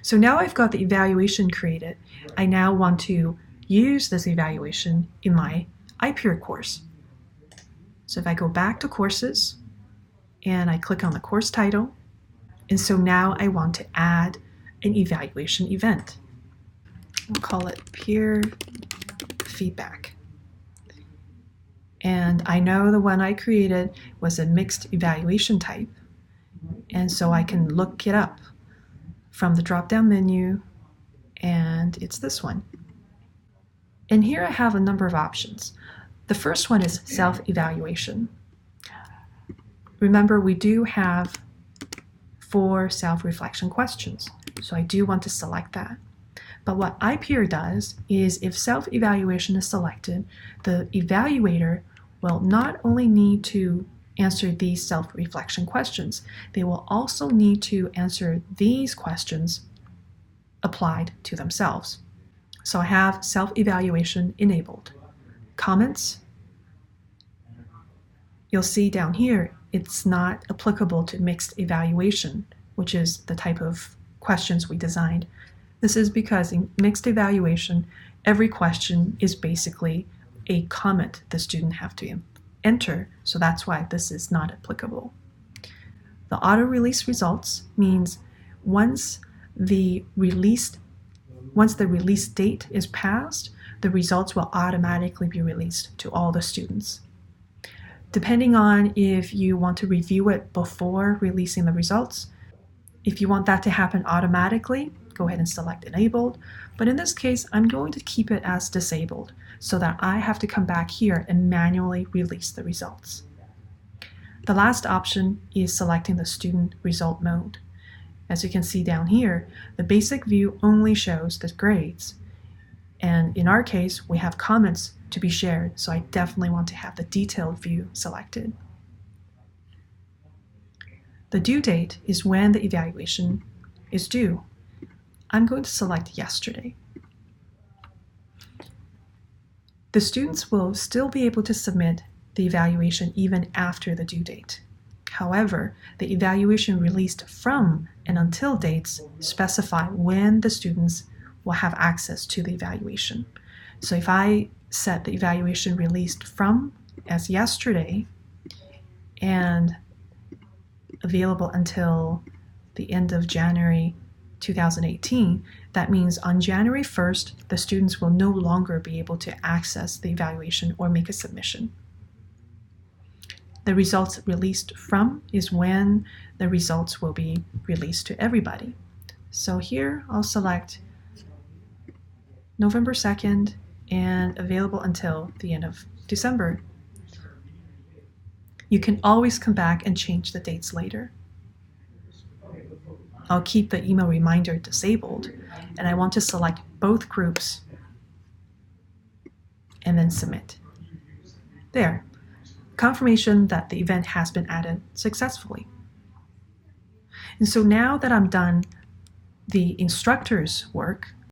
So now I've got the evaluation created. I now want to use this evaluation in my iPeer course. So if I go back to courses and I click on the course title, and so now I want to add an evaluation event. We'll call it peer feedback. And I know the one I created was a mixed evaluation type, and so I can look it up from the drop-down menu, and it's this one. And here I have a number of options. The first one is self-evaluation. Remember, we do have 4 self-reflection questions, so I do want to select that. But what iPeer does is if self-evaluation is selected, the evaluator will not only need to answer these self-reflection questions, they will also need to answer these questions applied to themselves. So I have self-evaluation enabled. Comments, you'll see down here, it's not applicable to mixed evaluation, which is the type of questions we designed. This is because in mixed evaluation, every question is basically a comment the student have to enter, so that's why this is not applicable. The auto-release results means once the release date is passed, the results will automatically be released to all the students. Depending on if you want to review it before releasing the results, if you want that to happen automatically, go ahead and select enabled. But in this case, I'm going to keep it as disabled so that I have to come back here and manually release the results. The last option is selecting the student result mode. As you can see down here, the basic view only shows the grades. And in our case, we have comments to be shared, so I definitely want to have the detailed view selected. The due date is when the evaluation is due. I'm going to select yesterday. The students will still be able to submit the evaluation even after the due date. However, the evaluation released from and until dates specify when the students will have access to the evaluation. So if I set the evaluation released from as yesterday and available until the end of January 2018, that means on January 1st, the students will no longer be able to access the evaluation or make a submission. The results released from is when the results will be released to everybody. So here I'll select November 2nd and available until the end of December. You can always come back and change the dates later. I'll keep the email reminder disabled, and I want to select both groups and then submit. There. Confirmation that the event has been added successfully. And so now that I'm done the instructor's work,